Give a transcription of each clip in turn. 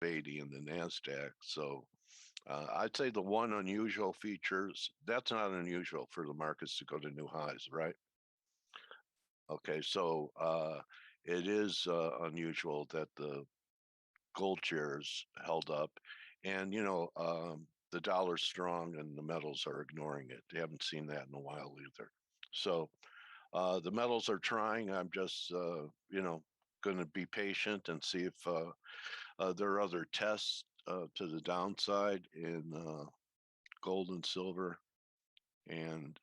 80 in the NASDAQ. So I'd say the one unusual features, that's not unusual for the markets to go to new highs, right? Okay, so it is unusual that the gold shares held up, and the dollar's strong and the metals are ignoring it. They haven't seen that in a while either. So the metals are trying. I'm just going to be patient and see if there are other tests to the downside in gold and silver. And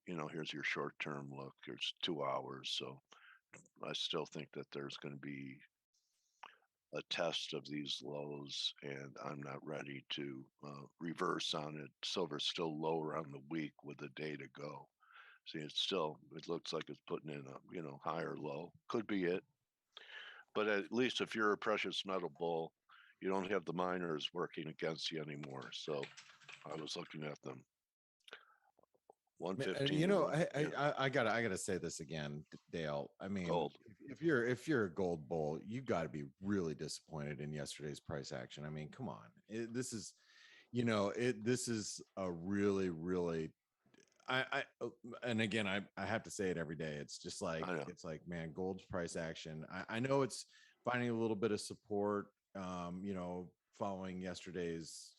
here's your short-term look. Here's 2 hours. So I still think that there's going to be a test of these lows, and I'm not ready to reverse on it. Silver's still lower on the week with a day to go. See, it looks like it's putting in a higher low. Could be it. But at least if you're a precious metal bull, you don't have the miners working against you anymore. So I was looking at them. 115. I gotta say this again, Dale. I mean, gold. if you're a gold bull, you got to be really disappointed in yesterday's price action. I mean, come on, this is a really, really. And again, I have to say it every day. It's just like man, gold's price action. I know it's finding a little bit of support. Following yesterday's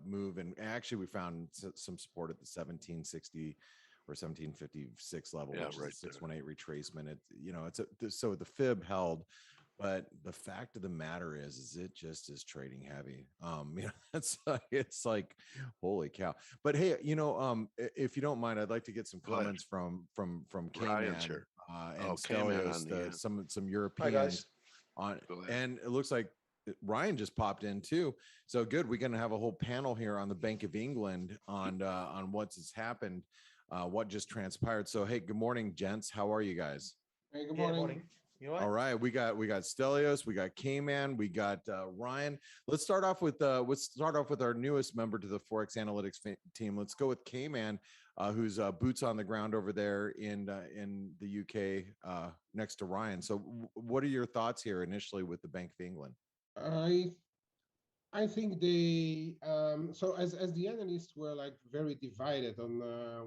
move, and actually we found some support at the 1760 or 1756 level, which is a 618 retracement. So the fib held, but the fact of the matter is it just is trading heavy. It's like holy cow. But hey, if you don't mind, I'd like to get some comments from K-Man and Stelios, some Europeans on, and it looks like Ryan just popped in too. So good. We're going to have a whole panel here on the Bank of England on what's happened, what just transpired. So, hey, good morning, gents. How are you guys? Hey, good morning. All right. We got Stelios, we got K-Man, we got Ryan. Let's start off with our newest member to the ForexAnalytix team. Let's go with K-Man, who's boots on the ground over there in the UK next to Ryan. So what are your thoughts here initially with the Bank of England? I think they so as the analysts were like very divided on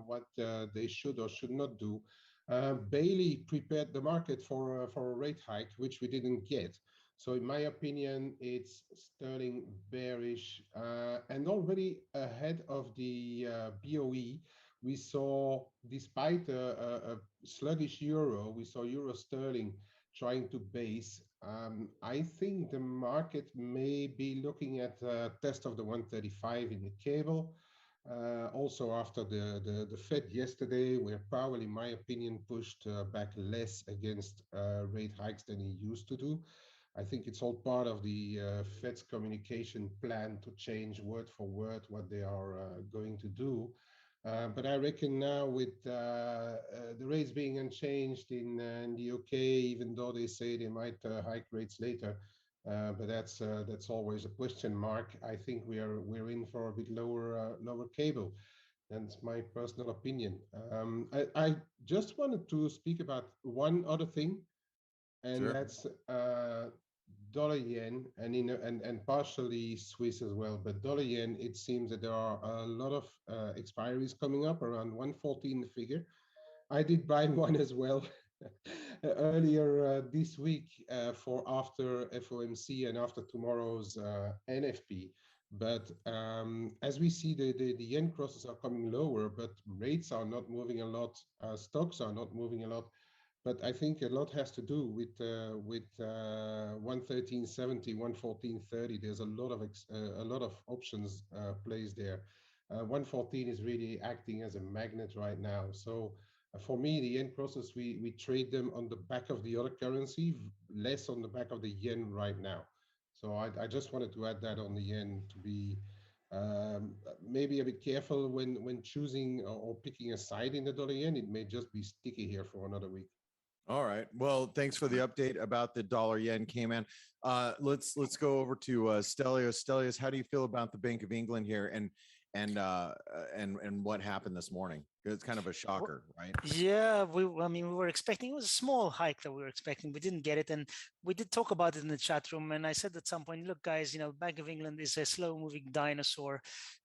what they should or should not do. Bailey prepared the market for a rate hike, which we didn't get. So in my opinion, it's sterling bearish, and already ahead of the BOE, we saw, despite a sluggish euro, we saw euro sterling trying to base. I think the market may be looking at a test of the 135 in the cable. Also after the Fed yesterday, where Powell, in my opinion, pushed back less against rate hikes than he used to do. I think it's all part of the Fed's communication plan to change word for word what they are going to do. But I reckon now with the rates being unchanged in the UK, even though they say they might hike rates later, but that's always a question mark. I think we're in for a bit lower cable. That's my personal opinion. I just wanted to speak about one other thing, and that's dollar yen and partially Swiss as well. But dollar yen, it seems that there are a lot of expiries coming up around 114 the figure. I did buy one as well earlier this week for after FOMC and after tomorrow's NFP. But as we see, the yen crosses are coming lower, but rates are not moving a lot. Stocks are not moving a lot. But I think a lot has to do with 113.70, 114.30. There's a lot of options plays there. 114 is really acting as a magnet right now. So for me, the yen crosses, we trade them on the back of the other currency, less on the back of the yen right now. So I just wanted to add that on the yen to be maybe a bit careful when choosing or picking a side in the dollar yen. It may just be sticky here for another week. All right. Well, thanks for the update about the dollar yen, K-Man. Let's go over to Stelios. Stelios, how do you feel about the Bank of England here? and what happened this morning? It's kind of a shocker, right? Yeah, we were expecting, it was a small hike that we were expecting. We didn't get it, and we did talk about it in the chat room. And I said at some point, look, guys, Bank of England is a slow-moving dinosaur.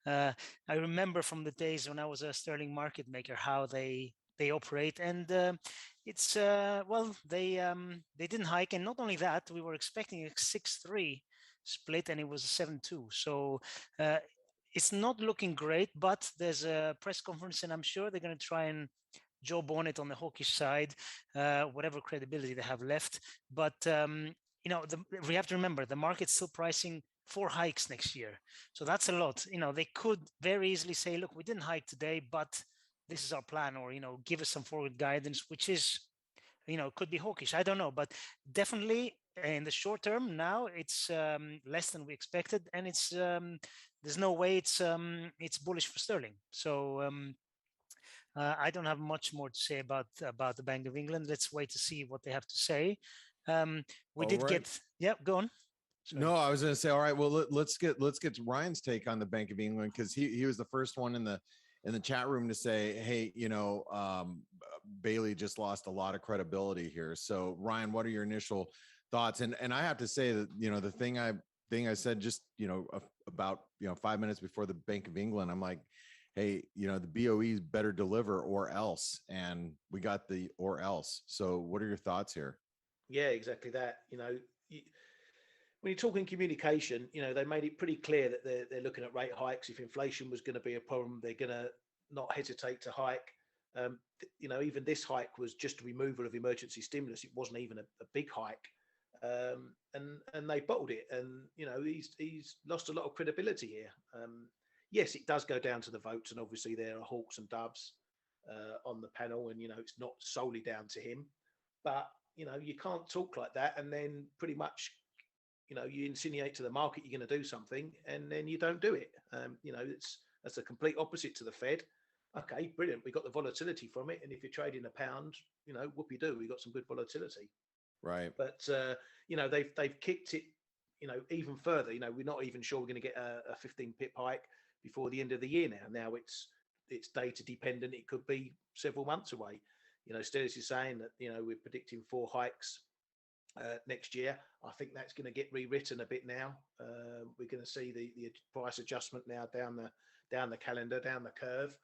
I remember from the days when I was a sterling market maker how they operate, and it's they didn't hike, and not only that, we were expecting a 6-3 split, and it was a 7-2. So it's not looking great, but there's a press conference, and I'm sure they're going to try and job on it on the hawkish side, whatever credibility they have left. But we have to remember the market's still pricing 4 hikes next year, so that's a lot. They could very easily say, look, we didn't hike today, but this is our plan, or give us some forward guidance, which is could be hawkish. I don't know, but definitely in the short term now it's less than we expected, and it's there's no way it's bullish for sterling. So I don't have much more to say about the Bank of England. Let's wait to see what they have to say. We did get, yeah, go on. Sorry. No, I was going to say, all right, well, let's get Ryan's take on the Bank of England, because he was the first one in the chat room to say, hey, Bailey just lost a lot of credibility here. So Ryan, what are your initial thoughts? And I have to say that, the thing I said just, about, 5 minutes before the Bank of England, I'm like, hey, the BOEs better deliver or else. And we got the or else. So what are your thoughts here? Yeah, exactly that. When you're talking communication, they made it pretty clear that they're looking at rate hikes. If inflation was going to be a problem, they're going to not hesitate to hike. Even this hike was just a removal of emergency stimulus. It wasn't even a big hike. And they bottled it. And, he's lost a lot of credibility here. Yes, it does go down to the votes. And obviously there are hawks and doves on the panel. And, it's not solely down to him. But, you can't talk like that and then pretty much you insinuate to the market you're going to do something and then you don't do it. That's a complete opposite to the Fed. Okay, brilliant. We got the volatility from it. And if you're trading a pound, whoop-de-doo, we got some good volatility. Right. But, they've kicked it, even further. We're not even sure we're going to get a 15 pip hike before the end of the year now. Now it's data dependent. It could be several months away. Stel is saying that, we're predicting 4 hikes next year. I think that's going to get rewritten a bit now. We're going to see the price adjustment now down the calendar, down the curve.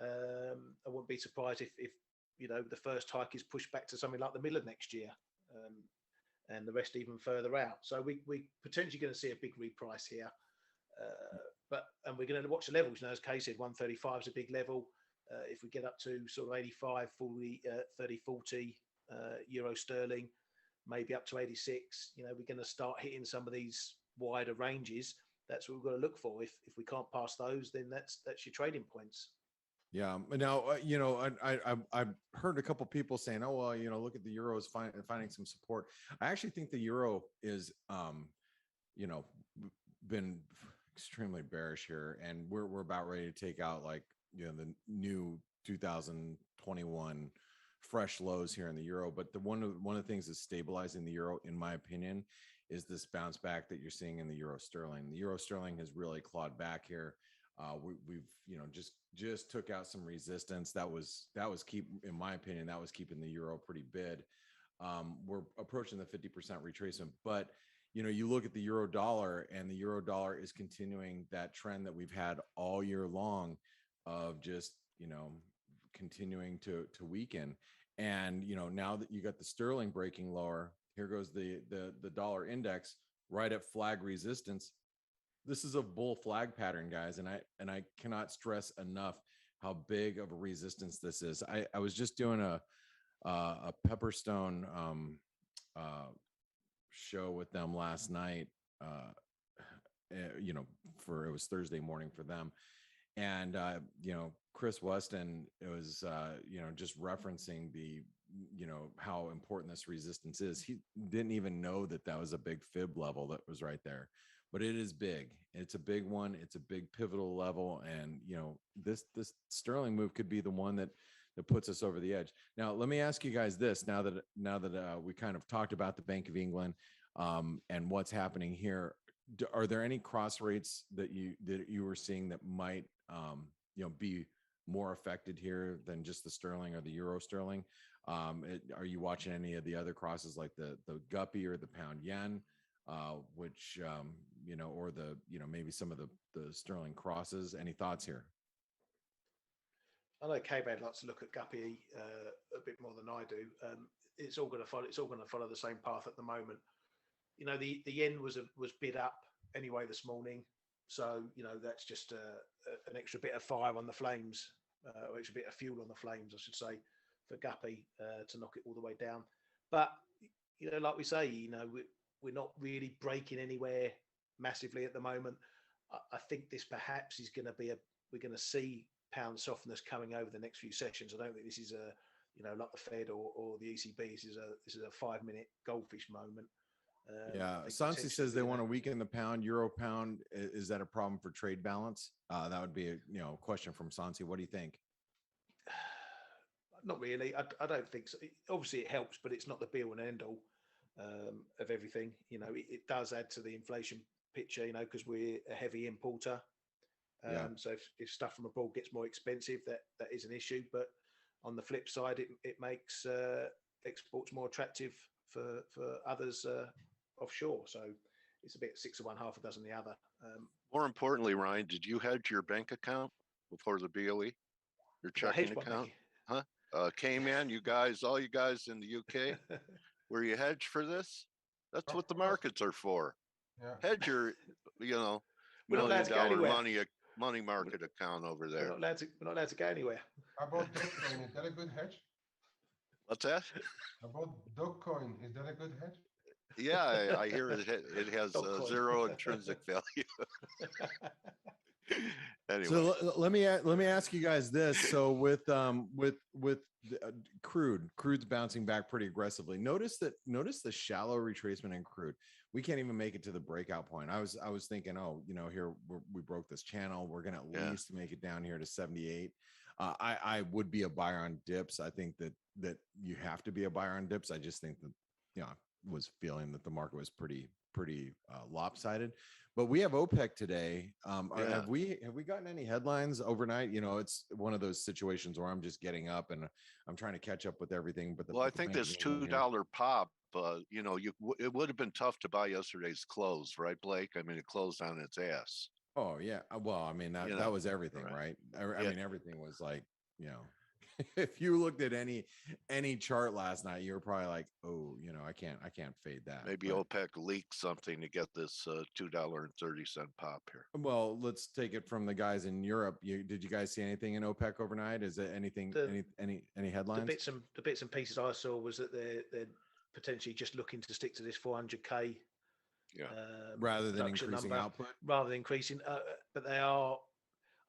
I wouldn't be surprised if the first hike is pushed back to something like the middle of next year, and the rest even further out. So we potentially going to see a big reprice here. And we're going to watch the levels. As Kay said, 135 is a big level. If we get up to sort of 85, 40, 30, 40 euro sterling, maybe up to 86, we're going to start hitting some of these wider ranges. That's what we've got to look for. If we can't pass those, then that's your trading points. Yeah. Now, I've heard a couple people saying, oh, well, look at the euro is finding some support. I actually think the euro is, been extremely bearish here, and we're about ready to take out the new 2021 fresh lows here in the euro. But one of the things that's stabilizing the euro, in my opinion, is this bounce back that you're seeing in the euro sterling. The euro sterling has really clawed back here. We've just took out some resistance that was in my opinion, that was keeping the euro pretty bid. We're approaching the 50% retracement, but you look at the euro dollar, and the euro dollar is continuing that trend that we've had all year long of just continuing to weaken. And now that you got the sterling breaking lower, here goes the dollar index right at flag resistance. This is a bull flag pattern, guys, and I cannot stress enough how big of a resistance this is. I was just doing a Pepperstone show with them last night. It was Thursday morning for them, and Chris Weston, it was just referencing the how important this resistance is. He didn't even know that was a big fib level that was right there. But it is big. It's a big one. It's a big pivotal level. And, this sterling move could be the one that puts us over the edge. Now, let me ask you guys this, now that we kind of talked about the Bank of England and what's happening here. are there any cross rates that you were seeing that might be more affected here than just the sterling or the euro sterling? Are you watching any of the other crosses like the guppy or the pound yen, which or the maybe some of the sterling crosses? Any thoughts here? I know K-Bad likes to look at guppy a bit more than I do. It's all going to follow the same path at the moment. The yen was bid up anyway this morning, so that's just an extra bit of fire on the flames, or extra bit of fuel on the flames, I should say, for guppy to knock it all the way down. But like we say, we're not really breaking anywhere massively at the moment. I think this perhaps is going to be we're going to see pound softness coming over the next few sessions. I don't think this is like the Fed or the ECB. This is a 5-minute goldfish moment. Sansi says they want to weaken the pound, euro pound. Is that a problem for trade balance? That would be a question from Sansi. What do you think? Not really. I don't think so. Obviously, it helps, but it's not the be all and end all of everything. It does add to the inflation picture. Because we're a heavy importer. So if stuff from abroad gets more expensive, that is an issue. But on the flip side, it makes exports more attractive for others offshore. So it's a bit 6 of one, half a dozen the other. More importantly, Ryan, did you hedge your bank account before the BOE? Your checking account? Huh? K-Man, all you guys in the UK, were you hedged for this? That's what the markets are for. Yeah. Hedge your, $1 million money market account over there. We're not allowed to go anywhere. How about Dogecoin? Is that a good hedge? What's that? About Dogecoin, is that a good hedge? Yeah, I hear it has zero intrinsic value. Anyway. So let me ask you guys this. So with crude's bouncing back pretty aggressively. Notice the shallow retracement in crude. We can't even make it to the breakout point. I was thinking, here we broke this channel. We're gonna at least make it down here to 78. I would be a buyer on dips. I think that you have to be a buyer on dips. I just think that I was feeling that the market was pretty lopsided. But we have OPEC today. Have we gotten any headlines overnight? It's one of those situations where I'm just getting up and I'm trying to catch up with everything. But I think this $2 pop, it would have been tough to buy yesterday's close, right, Blake? I mean, it closed on its ass. Oh yeah. Well, I mean that was everything, right? I mean, everything was like, if you looked at any chart last night, you were probably like, oh, I can't fade that. Maybe OPEC leaked something to get this $2.30 pop here. Well, let's take it from the guys in Europe. Did you guys see anything in OPEC overnight? Is there anything, any headlines? The bits and pieces I saw was that they're potentially just looking to stick to this 400K. Rather than increasing output. Rather than increasing, but they are.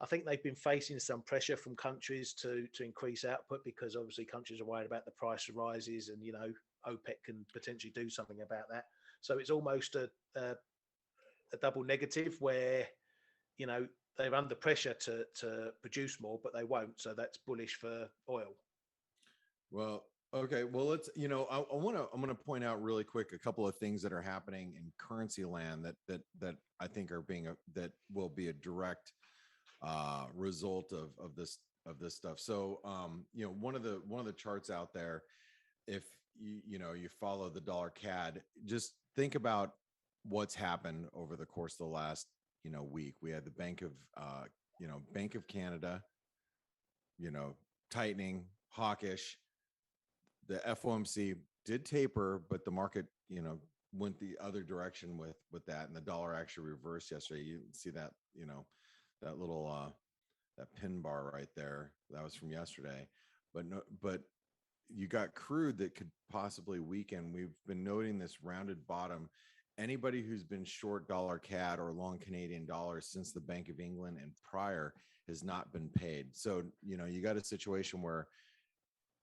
I think they've been facing some pressure from countries to increase output because obviously countries are worried about the price rises and, OPEC can potentially do something about that. So it's almost a double negative where, they're under pressure to produce more, but they won't. So that's bullish for oil. Well, okay. Well, let's, I'm going to point out really quick a couple of things that are happening in currency land that I think that will be a direct result of this stuff. So one of the charts out there, if you follow the dollar CAD, just think about what's happened over the course of the last week. We had the Bank of Canada tightening, hawkish. The FOMC did taper, but the market went the other direction with that, and the dollar actually reversed yesterday. You see that that little that pin bar right there, that was from yesterday. But you got crude that could possibly weaken. We've been noting this rounded bottom. Anybody who's been short dollar CAD or long Canadian dollars since the Bank of England and prior has not been paid. So you got a situation where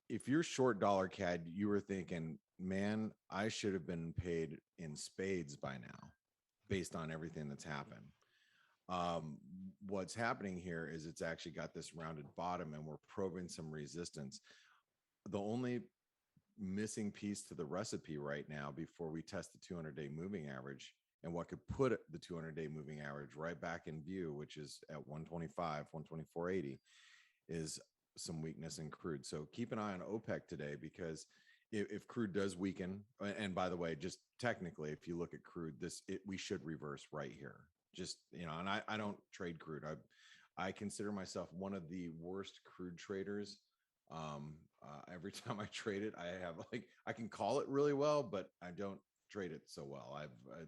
if you're short dollar CAD, you were thinking, man, I should have been paid in spades by now based on everything that's happened. What's happening here is it's actually got this rounded bottom and we're probing some resistance. The only missing piece to the recipe right now before we test the 200-day moving average and what could put the 200-day moving average right back in view, which is at 125, 124.80, is some weakness in crude. So keep an eye on OPEC today, because if crude does weaken, and by the way, just technically, if you look at crude, we should reverse right here. Just, and I don't trade crude. I consider myself one of the worst crude traders. Every time I trade it, I can call it really well, but I don't trade it so well.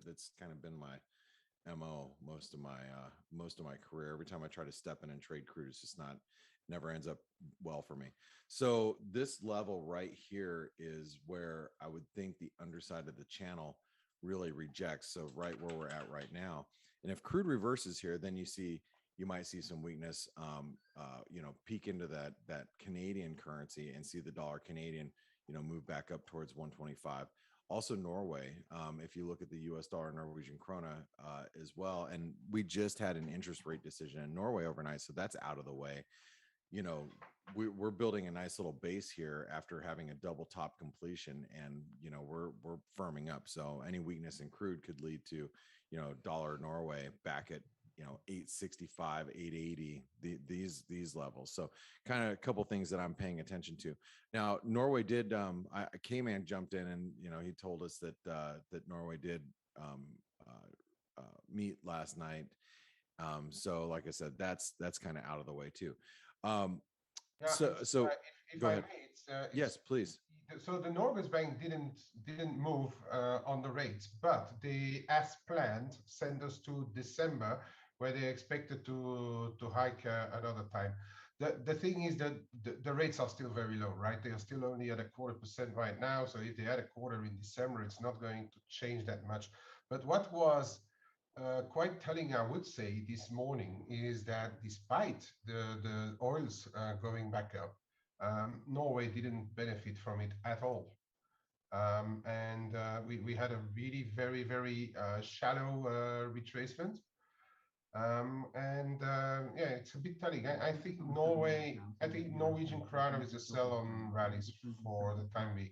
That's kind of been my MO most of my career. Every time I try to step in and trade crude, it's just never ends up well for me. So this level right here is where I would think the underside of the channel really rejects. So right where we're at right now. And if crude reverses here, then you might see some weakness, peek into that Canadian currency and see the dollar Canadian, move back up towards 125. Also Norway, if you look at the US dollar Norwegian krona as well. And we just had an interest rate decision in Norway overnight, so that's out of the way. We're building a nice little base here after having a double top completion, and we're firming up. So any weakness in crude could lead to dollar Norway back at 865, 880, these levels. So kind of a couple things that I'm paying attention to. Now Norway did K-Man jumped in, and he told us that Norway did meet last night. So like I said, that's kind of out of the way too. So if go I ahead. may, Yes, please. So the Norges Bank didn't move on the rates, but they, as planned, sent us to December, where they expected to hike another time. The thing is that the rates are still very low, right? They are still only at 0.25% right now. So if they had a quarter in December, it's not going to change that much. But what was quite telling, I would say, this morning is that despite the oils going back up, Norway didn't benefit from it at all. And we had a really very, very shallow retracement. Yeah, it's a bit telling. I think Norwegian krona is a sell on rallies for the time being.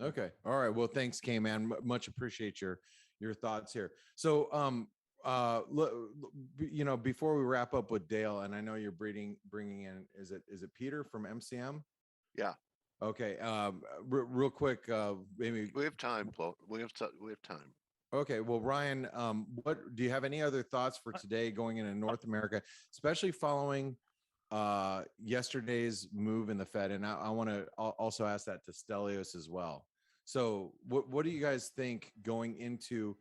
Okay. All right. Well, thanks, K-Man. Much appreciate your thoughts here. So, before we wrap up with Dale, and I know you're bringing in, is it Peter from MCM? Yeah. Okay. Real quick, maybe we have time. We have time. Okay. Well, Ryan, what do you have any other thoughts for today going into North America, especially following yesterday's move in the Fed? And I want to also ask that to Stelios as well. So what do you guys think going into,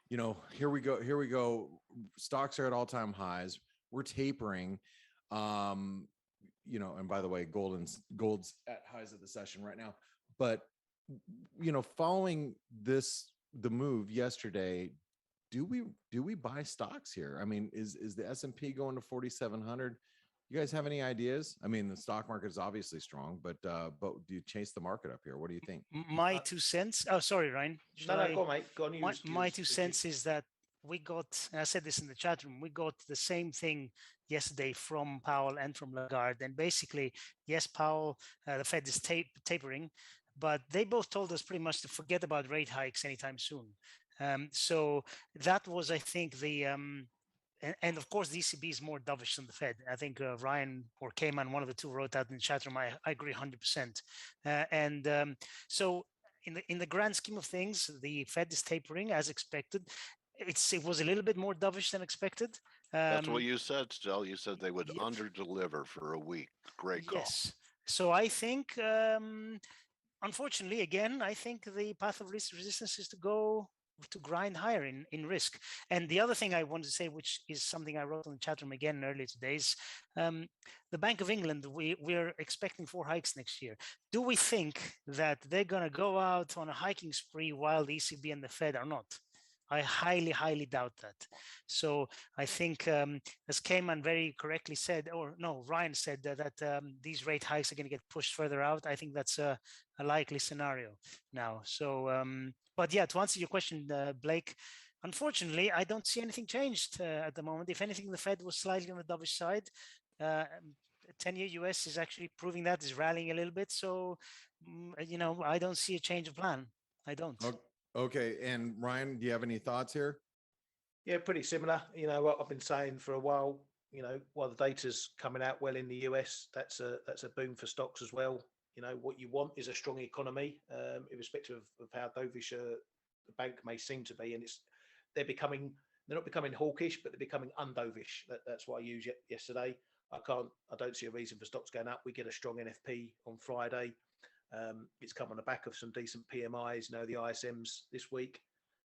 here we go. Stocks are at all-time highs. We're tapering. And by the way, gold's at highs of the session right now. But, following the move yesterday, do we buy stocks here? I mean, is the S&P going to 4,700? You guys have any ideas? I mean, the stock market is obviously strong, but do you chase the market up here? What do you think? My 2 cents. Oh, sorry, Ryan. Go on, mate. Go on. My 2 cents is that we got, and I said this in the chat room, we got the same thing yesterday from Powell and from Lagarde. And basically, yes, Powell, the Fed is tapering, but they both told us pretty much to forget about rate hikes anytime soon. So that was, I think, the and of course, the ECB is more dovish than the Fed. I think Ryan or Cayman, one of the two, wrote that in the chat room. I agree 100%. So in the grand scheme of things, the Fed is tapering as expected. It was a little bit more dovish than expected. That's what you said, Stel. You said they would under-deliver for a week. Great call. Yes. So I think, unfortunately, again, I think the path of least resistance is to grind higher in risk. And the other thing I wanted to say, which is something I wrote on the chat room again earlier today, is the Bank of England, we're expecting 4 hikes next year. Do we think that they're going to go out on a hiking spree while the ECB and the Fed are not? I highly, highly doubt that. So I think, as Cayman very correctly said, or no, Ryan said that these rate hikes are going to get pushed further out. I think that's a likely scenario now. So, but yeah, to answer your question, Blake, unfortunately, I don't see anything changed at the moment. If anything, the Fed was slightly on the dovish side. 10-year US is actually proving that, is rallying a little bit. So, I don't see a change of plan. I don't. Okay. And Ryan, do you have any thoughts here? Yeah, pretty similar. You know what I've been saying for a while. You know, while the data's coming out well in the US, that's a boom for stocks as well. You know, what you want is a strong economy, irrespective of how dovish the bank may seem to be, and they're not becoming hawkish, but they're becoming undovish. That's what I used yesterday. I don't see a reason for stocks going up. We get a strong NFP on Friday. It's come on the back of some decent PMIs. You know, the ISMs this week.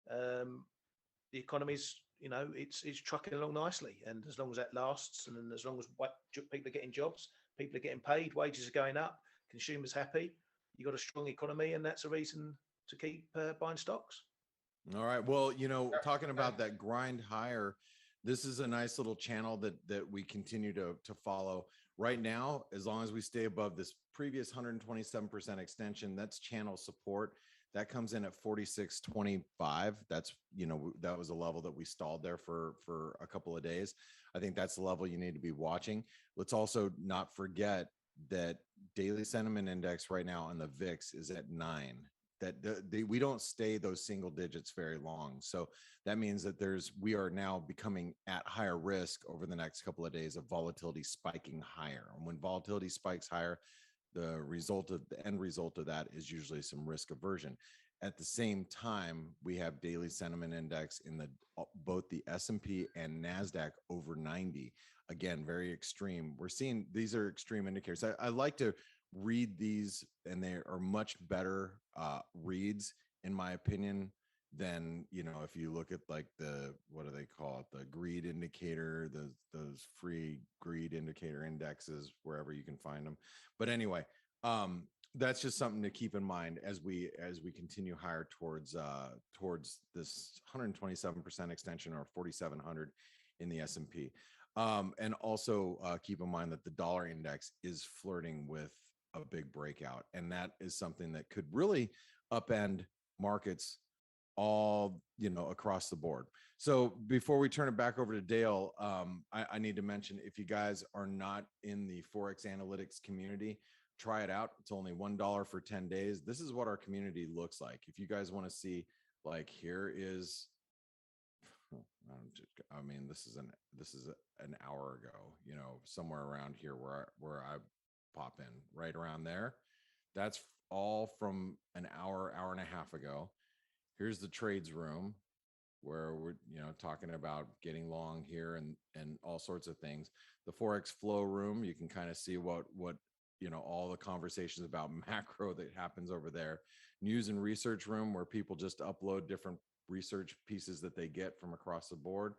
The economy's, you know, it's trucking along nicely, and as long as that lasts, and as long as people are getting jobs, people are getting paid, wages are going up, consumers happy, you got a strong economy, and that's a reason to keep buying stocks. All right. Well, you know, talking about that grind higher, this is a nice little channel that we continue to follow right now. As long as we stay above this previous 127% extension, that's channel support. That comes in at 46.25. That's, you know, that was a level that we stalled there for a couple of days. I think that's the level you need to be watching. Let's also not forget that daily sentiment index right now on the VIX is at 9. That we don't stay those single digits very long. So that means that we are now becoming at higher risk over the next couple of days of volatility spiking higher. And when volatility spikes higher, the end result of that is usually some risk aversion. At the same time, we have daily sentiment index in both the S&P and NASDAQ over 90. Again, very extreme. We're seeing these are extreme indicators. I like to read these, and they are much better reads, in my opinion, than, you know, if you look at like what do they call it? The greed indicator, those free greed indicator indexes, wherever you can find them. But anyway, that's just something to keep in mind as we continue higher towards this 127% extension, or 4,700 in the S&P. And also keep in mind that the dollar index is flirting with a big breakout, and that is something that could really upend markets all, you know, across the board. So before we turn it back over to Dale, I need to mention, if you guys are not in the ForexAnalytix community, try it out. It's only $1 for 10 days. This is what our community looks like. If you guys want to see, like, here is, I mean, this is an hour ago, you know, somewhere around here where I pop in, right around there. That's all from an hour and a half ago. Here's the trades room, where we're, you know, talking about getting long here and all sorts of things. The Forex flow room, you can kind of see what you know, all the conversations about macro that happens over there. News and research room, where people just upload different research pieces that they get from across the board.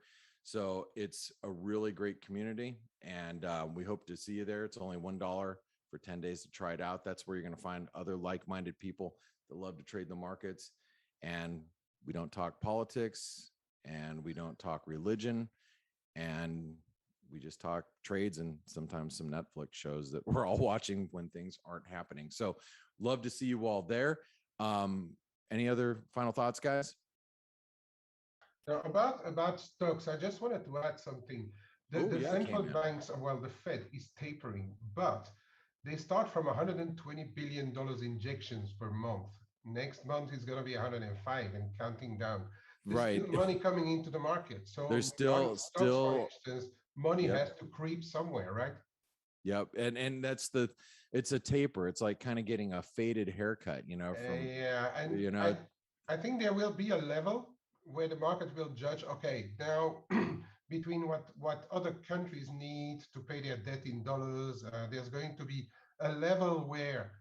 So it's a really great community, and we hope to see you there. It's only $1 for 10 days to try it out. That's where you're going to find other like-minded people that love to trade the markets. And we don't talk politics, and we don't talk religion, and we just talk trades and sometimes some Netflix shows that we're all watching when things aren't happening. So love to see you all there. Any other final thoughts, guys? Now, about stocks, I just wanted to add something. The central banks, well, the Fed is tapering, but they start from $120 billion injections per month. Next month is going to be 105 and counting down. There's still money coming into the market. So there's still, for instance, money has to creep somewhere, right? Yep. And it's a taper. It's like kind of getting a faded haircut, you know, from, yeah. And, you know, I think there will be a level where the market will judge, okay, now between what other countries need to pay their debt in dollars, there's going to be a level where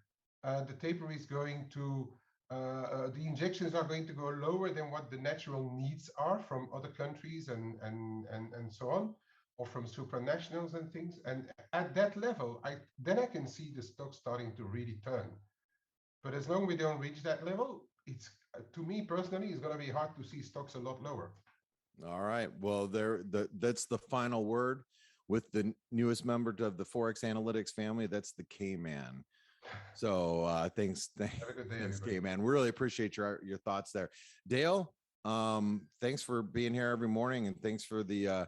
the taper is going to, the injections are going to go lower than what the natural needs are from other countries and so on, or from supranationals and things. And at that level, then I can see the stock starting to really turn. But as long as we don't reach that level, it's, to me personally, it's going to be hard to see stocks a lot lower. All right. Well, that's the final word with the newest member of the ForexAnalytix family. That's the K-Man. So thanks, K-Man. We really appreciate your thoughts there, Dale. Thanks for being here every morning, and thanks for the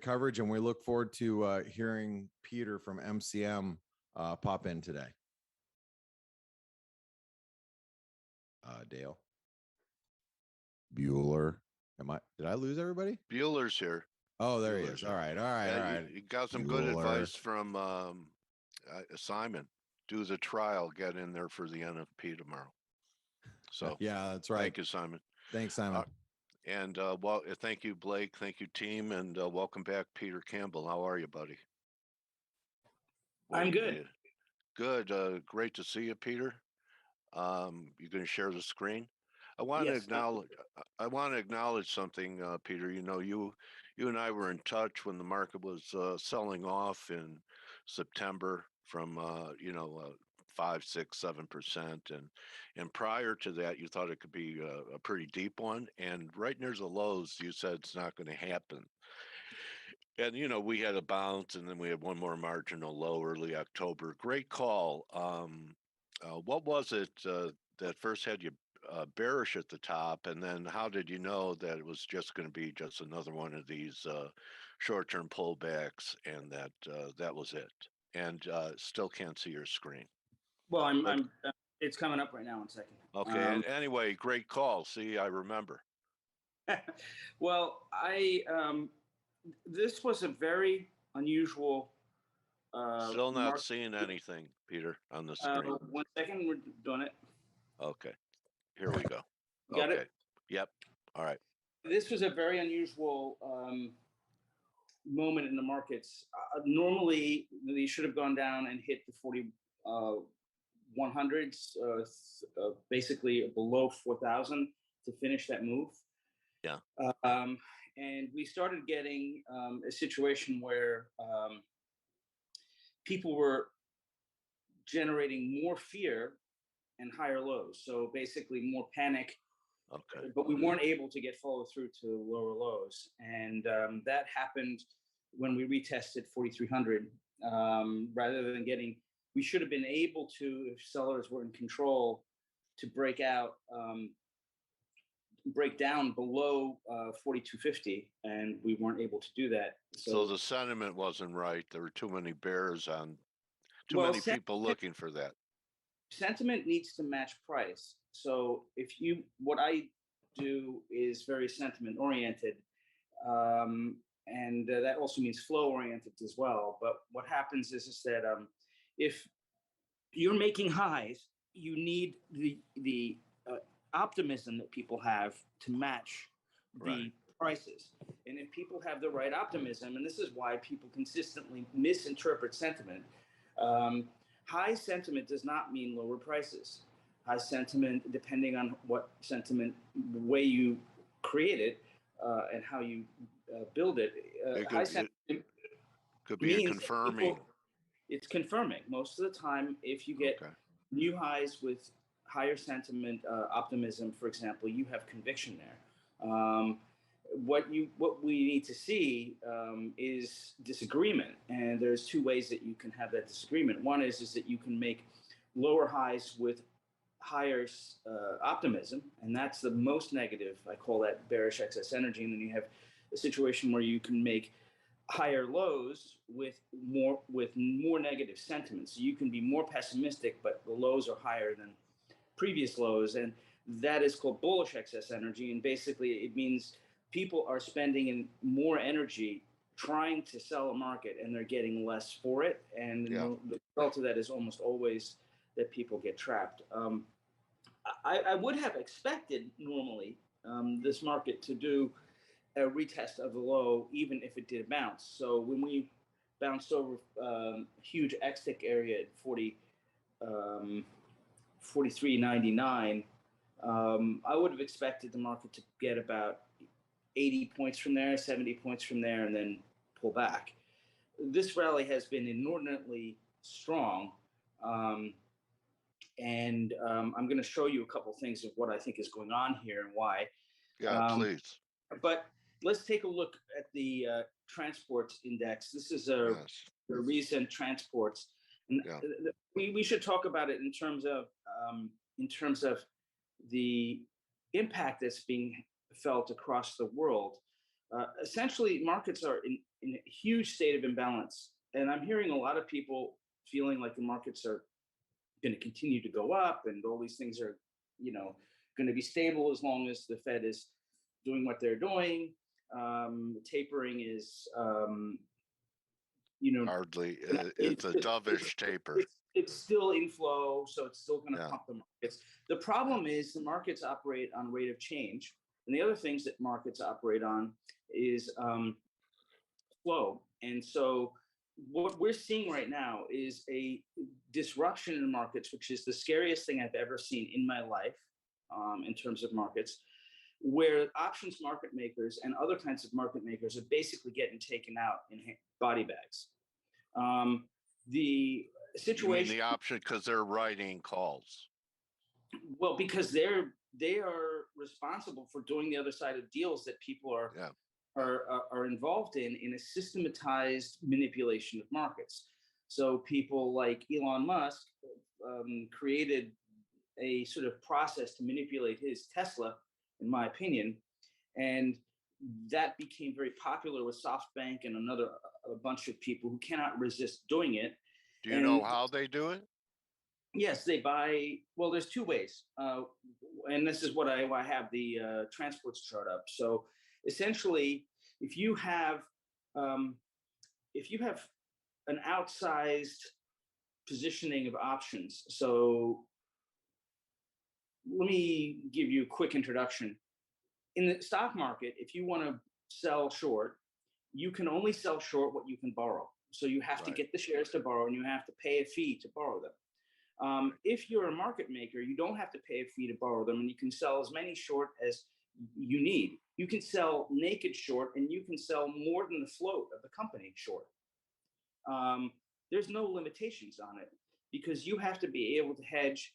coverage. And we look forward to hearing Peter from MCM pop in today. Dale. Bueller. Did I lose everybody? Bueller's here. Oh, there he is. All right. You got some good advice from Simon. Do the trial, get in there for the NFP tomorrow. So yeah, that's right. Thank you, Simon. Thanks, Simon. And thank you, Blake. Thank you, team, and welcome back, Peter Campbell. How are you, buddy? I'm good. Good. Great to see you, Peter. You going to share the screen? I want to acknowledge something, Peter. You know, you and I were in touch when the market was selling off in September from 5, 6, 7%, and prior to that, you thought it could be a pretty deep one. And right near the lows, you said it's not going to happen. And we had a bounce, and then we had one more marginal low early October. Great call. What was it that first had you bearish at the top, and then how did you know that it was just going to be just another one of these short-term pullbacks, and that was it? And still can't see your screen. Well, it's coming up right now. 1 second. Okay. Anyway, great call. See, I remember. Well, this was a very unusual. Still not seeing anything, Peter, on the screen. 1 second, we're doing it. Okay. Here we go. Got it? Yep. All right. This was a very unusual moment in the markets. Normally, they should have gone down and hit the 100s, basically below 4,000 to finish that move. Yeah. And we started getting a situation where people were generating more fear and higher lows. So basically more panic. Okay. But we weren't able to get follow through to lower lows. And that happened when we retested 4,300. Rather than we should have been able to, if sellers were in control, to break down below 4,250, and we weren't able to do that. So the sentiment wasn't right. There were too many bears on, many people looking for that. Sentiment needs to match price. So what I do is very sentiment oriented, and that also means flow oriented as well. But what happens is that if you're making highs, you need the optimism that people have to match the prices. And if people have the right optimism, and this is why people consistently misinterpret sentiment, high sentiment does not mean lower prices. High sentiment, depending on what sentiment, the way you create it and how you build it, high sentiment could be confirming. It's confirming. Most of the time, if you get new highs with higher sentiment, optimism, for example, you have conviction there. What we need to see is disagreement, and there's two ways that you can have that disagreement. One is that you can make lower highs with higher optimism, and that's the most negative. I call that bearish excess energy. And then you have a situation where you can make higher lows with more negative sentiments. So you can be more pessimistic, but the lows are higher than previous lows, and that is called bullish excess energy. And basically, it means people are spending in more energy trying to sell a market, and they're getting less for it. And the result of that is almost always that people get trapped. I would have expected normally this market to do a retest of the low, even if it did bounce. So when we bounced over huge X-tick area at 43.99, I would have expected the market to get about 80 points from there, 70 points from there, and then pull back. This rally has been inordinately strong. And I'm going to show you a couple things of what I think is going on here and why. Yeah, please. But let's take a look at the transports index. This is a recent transports. And we should talk about it in terms of the impact that's being felt across the world. Essentially, markets are in a huge state of imbalance. And I'm hearing a lot of people feeling like the markets are going to continue to go up and all these things are, going to be stable as long as the Fed is doing what they're doing. Tapering is, hardly. It's a dovish taper. It's still inflow, so it's still going to pump the markets. The problem is the markets operate on rate of change, and the other things that markets operate on is flow. And so what we're seeing right now is a disruption in markets, which is the scariest thing I've ever seen in my life in terms of markets, where options market makers and other kinds of market makers are basically getting taken out in body bags. The situation, you mean the option, because they're writing calls. Well, because they are responsible for doing the other side of deals that people are involved in a systematized manipulation of markets. So people like Elon Musk created a sort of process to manipulate his Tesla, in my opinion, and that became very popular with SoftBank and a bunch of people who cannot resist doing it. Do you know how they do it? Yes, they buy. Well, there's two ways, and this is what I have the transports chart up. So essentially, if you have an outsized positioning of options, so let me give you a quick introduction. In the stock market, if you want to sell short, you can only sell short what you can borrow. So you have to get the shares to borrow, and you have to pay a fee to borrow them. If you're a market maker, you don't have to pay a fee to borrow them, and you can sell as many short as you need. You can sell naked short, and you can sell more than the float of the company short. There's no limitations on it because you have to be able to hedge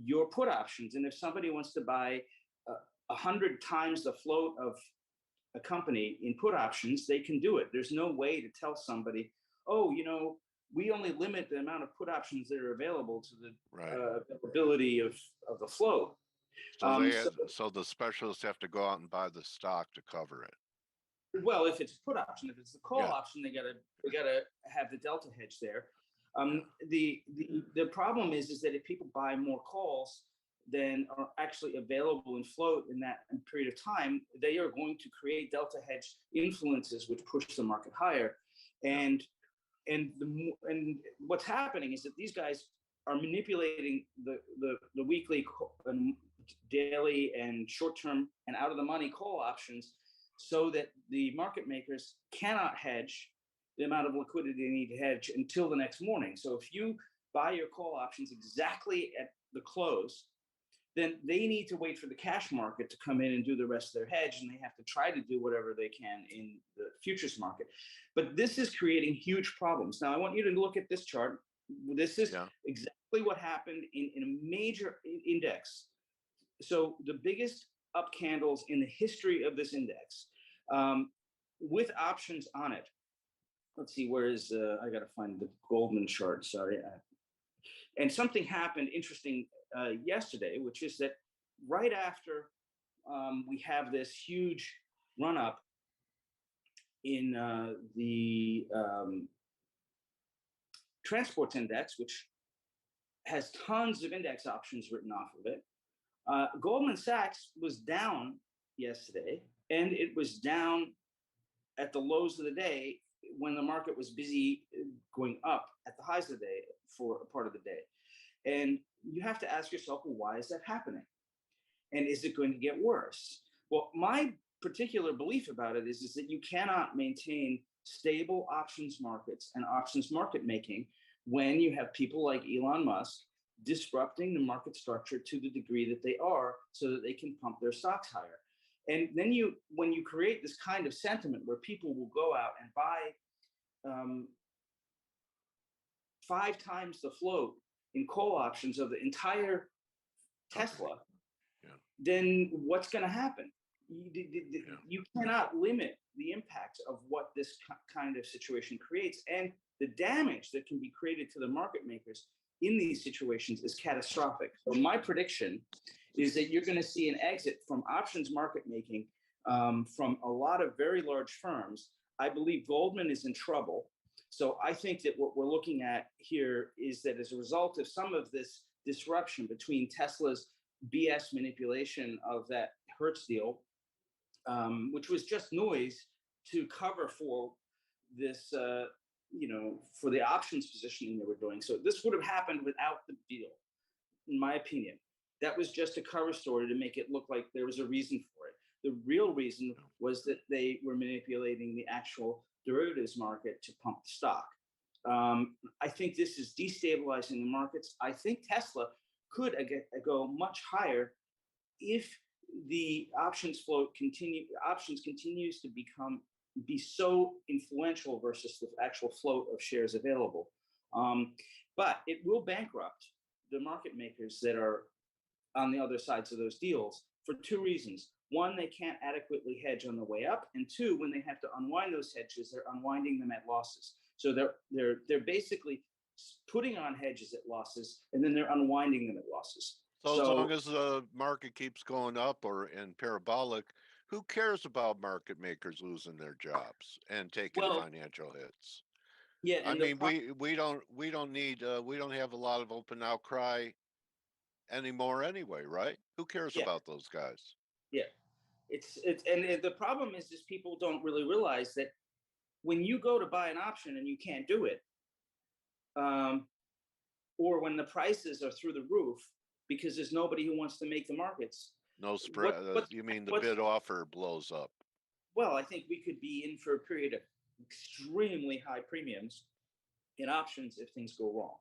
your put options. And if somebody wants to buy 100 times the float of a company in put options, they can do it. There's no way to tell somebody, oh, we only limit the amount of put options that are available to the availability of the float. So the specialists have to go out and buy the stock to cover it. Well, if it's a put option, if it's the call option, they gotta have the delta hedge there. The problem is that if people buy more calls than are actually available in float in that period of time, they are going to create delta hedge influences which push the market higher. And what's happening is that these guys are manipulating the weekly and daily and short-term and out of the money call options so that the market makers cannot hedge the amount of liquidity they need to hedge until the next morning. So if you buy your call options exactly at the close, then they need to wait for the cash market to come in and do the rest of their hedge, and they have to try to do whatever they can in the futures market. But this is creating huge problems. Now, I want you to look at this chart. This is exactly what happened in a major index. So the biggest up candles in the history of this index with options on it. Let's see, where is, I got to find the Goldman chart, sorry. And something happened interesting yesterday, which is that right after we have this huge run up in the transports index, which has tons of index options written off of it. Goldman Sachs was down yesterday, and it was down at the lows of the day when the market was busy going up at the highs of the day for a part of the day. And you have to ask yourself, well, why is that happening? And is it going to get worse? Well, my particular belief about it is that you cannot maintain stable options markets and options market making when you have people like Elon Musk disrupting the market structure to the degree that they are so that they can pump their stocks higher. And then when you create this kind of sentiment where people will go out and buy 5 times the float in call options of the entire Tesla, then what's going to happen? You cannot limit the impact of what this kind of situation creates, and the damage that can be created to the market makers in these situations is catastrophic. So my prediction is that you're going to see an exit from options market making from a lot of very large firms. I believe Goldman is in trouble. So I think that what we're looking at here is that as a result of some of this disruption between Tesla's BS manipulation of that Hertz deal which was just noise to cover for this, for the options positioning they were doing. So this would have happened without the deal, in my opinion. That was just a cover story to make it look like there was a reason for it. The real reason was that they were manipulating the actual derivatives market to pump the stock. I think this is destabilizing the markets. I think Tesla could go much higher if the options float continues to be so influential versus the actual float of shares available. But it will bankrupt the market makers that are on the other sides of those deals for two reasons. One, they can't adequately hedge on the way up, and two, when they have to unwind those hedges, they're unwinding them at losses. So they're basically putting on hedges at losses, and then they're unwinding them at losses. So as long as the market keeps going up or in parabolic, who cares about market makers losing their jobs and taking financial hits? Yeah, I mean, we don't have a lot of open outcry anymore anyway, right? Who cares about those guys? Yeah, and the problem is people don't really realize that when you go to buy an option and you can't do it, or when the prices are through the roof because there's nobody who wants to make the markets. No spread. You mean the bid offer blows up? Well, I think we could be in for a period of extremely high premiums in options if things go wrong.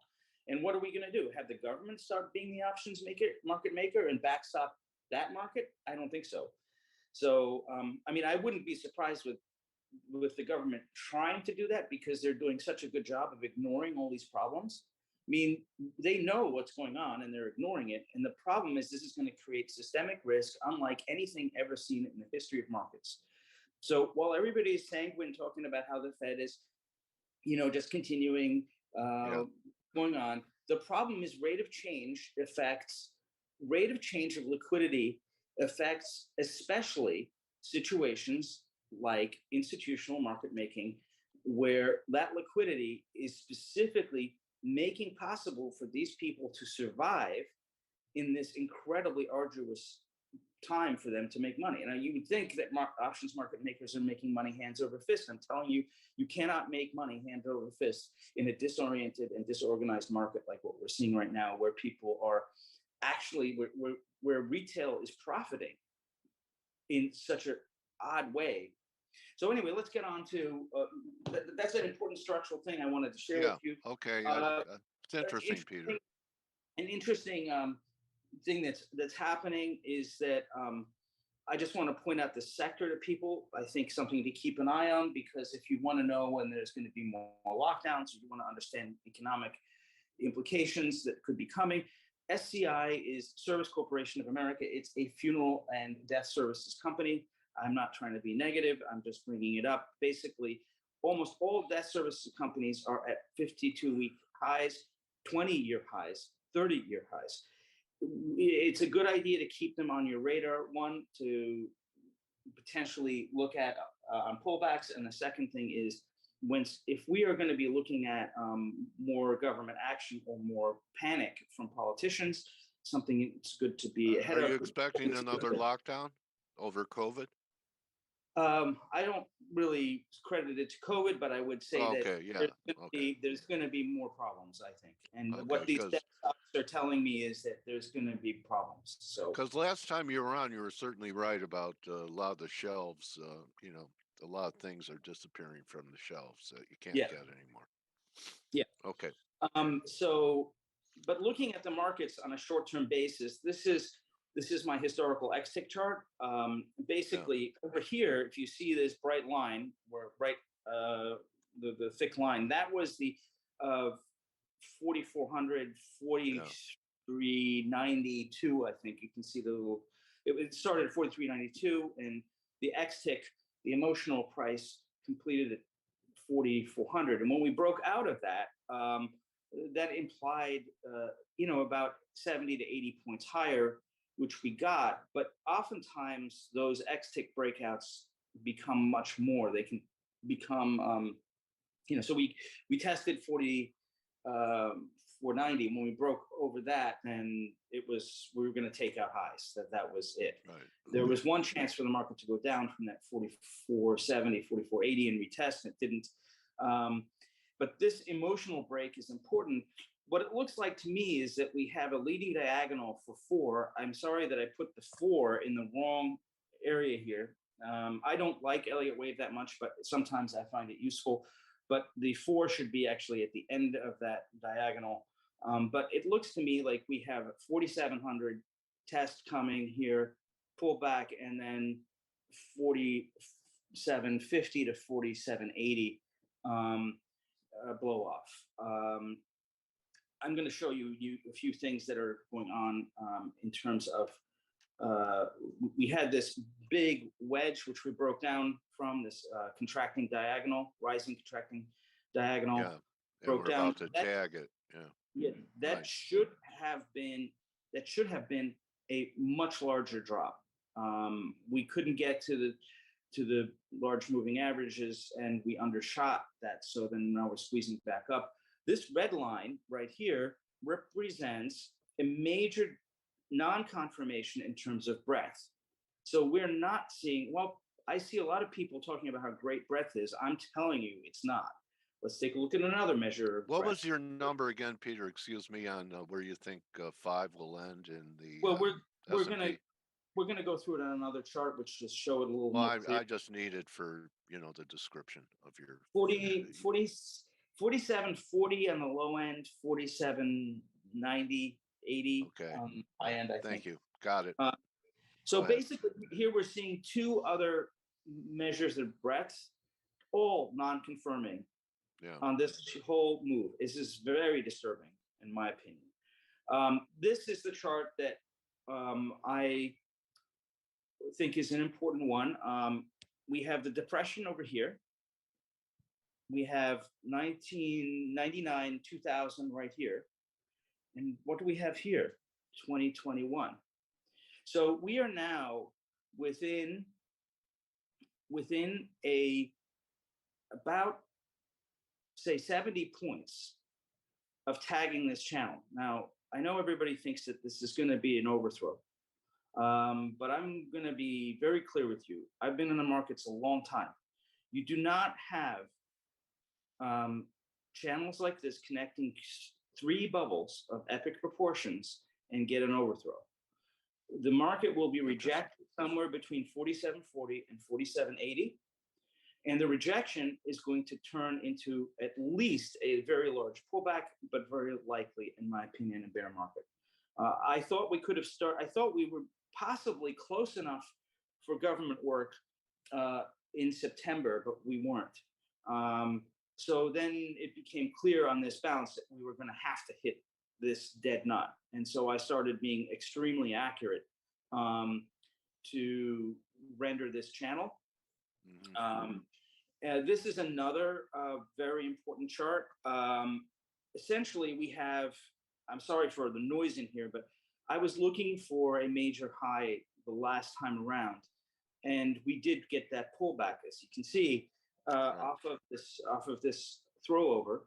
And what are we going to do? Have the government start being the options market maker and backstop that market? I don't think so. So, I mean, I wouldn't be surprised with the government trying to do that because they're doing such a good job of ignoring all these problems. I mean, they know what's going on and they're ignoring it. And the problem is this is going to create systemic risk unlike anything ever seen in the history of markets. So while everybody is sanguine talking about how the Fed is, just continuing going on, the problem is rate of change of liquidity affects especially situations like institutional market making, where that liquidity is specifically making possible for these people to survive in this incredibly arduous time for them to make money. And you would think that options market makers are making money hands over fist. I'm telling you, you cannot make money hand over fist in a disoriented and disorganized market like what we're seeing right now, where people are actually, where retail is profiting in such an odd way. So anyway, let's get on to, that's an important structural thing I wanted to share with you. Okay, it's interesting, Peter. An interesting thing that's happening is that I just want to point out the sector to people. I think something to keep an eye on, because if you want to know when there's going to be more lockdowns, or you want to understand economic implications that could be coming, SCI is Service Corporation of America. It's a funeral and death services company. I'm not trying to be negative. I'm just bringing it up. Basically, almost all death services companies are at 52-week highs, 20-year highs, 30-year highs. It's a good idea to keep them on your radar. One, to potentially look at on pullbacks, and the second thing is if we are going to be looking at more government action or more panic from politicians, something it's good to be ahead of. Are you expecting another lockdown over COVID? I don't really credit it to COVID, but I would say there's going to be more problems, I think. And what these desktops are telling me is that there's going to be problems. So, because last time you were on, you were certainly right about a lot of the shelves. A lot of things are disappearing from the shelves that you can't get anymore. Yeah. Okay. But looking at the markets on a short-term basis, this is my historical X-tick chart. Basically, over here, if you see this bright line, the thick line, that was the 4,400, 43.92. I think you can see the little. It started at 43.92, and the X-tick, the emotional price, completed at 4,400. And when we broke out of that, that implied, about 70 to 80 points higher, which we got. But oftentimes those X-tick breakouts become much more. They can become, so we tested 490. When we broke over that, then we were going to take out highs. That was it. Right. There was one chance for the market to go down from that 44.70, 44.80 and retest, and it didn't. But this emotional break is important. What it looks like to me is that we have a leading diagonal for 4. I'm sorry that I put the 4 in the wrong area here. I don't like Elliott wave that much, but sometimes I find it useful. But the 4 should be actually at the end of that diagonal. But it looks to me like we have 4,700 test coming here, pull back, and then 47.50 to 47.80 blow off. I'm going to show you a few things that are going on in terms of we had this big wedge, which we broke down from this contracting diagonal, rising contracting diagonal. Yeah, broke we're down. about to tag it. Yeah, that Right. should have been a much larger drop. We couldn't get to the large moving averages, and we undershot that. So then now we're squeezing back up. This red line right here represents a major non-confirmation in terms of breadth. So we're not seeing, well, I see a lot of people talking about how great breadth is. I'm telling you, it's not. Let's take a look at another measure of What breadth. was your number again, Peter? Excuse me, on where you think 5 will end in the Well, we're S&P? gonna go through it on another chart, which just show it a little Well, more clear. I just need it for, the description of your 47.40 on the low end, 47.90, 80 Okay. on the high end, I think. Thank you. Got it. So Go ahead. basically, here we're seeing 2 other measures of breadth, all non-confirming on this whole move. This is very disturbing, in my opinion. This is the chart that I think is an important one. We have the depression over here. We have 1999, 2000 right here. And what do we have here? 2021. So we are now within about, say, 70 points of tagging this channel. Now, I know everybody thinks that this is going to be an overthrow, but I'm going to be very clear with you. I've been in the markets a long time. You do not have channels like this connecting 3 bubbles of epic proportions and get an overthrow. The market will be rejected somewhere between 47.40 and 47.80. And the rejection is going to turn into at least a very large pullback, but very likely, in my opinion, a bear market. I thought we could have I thought we were possibly close enough for government work in September, but we weren't. So then it became clear on this bounce that we were going to have to hit this dead nut. And so I started being extremely accurate to render this channel. This is another very important chart. Essentially, we have, I'm sorry for the noise in here, but I was looking for a major high the last time around, and we did get that pullback, as you can see, off of this throwover.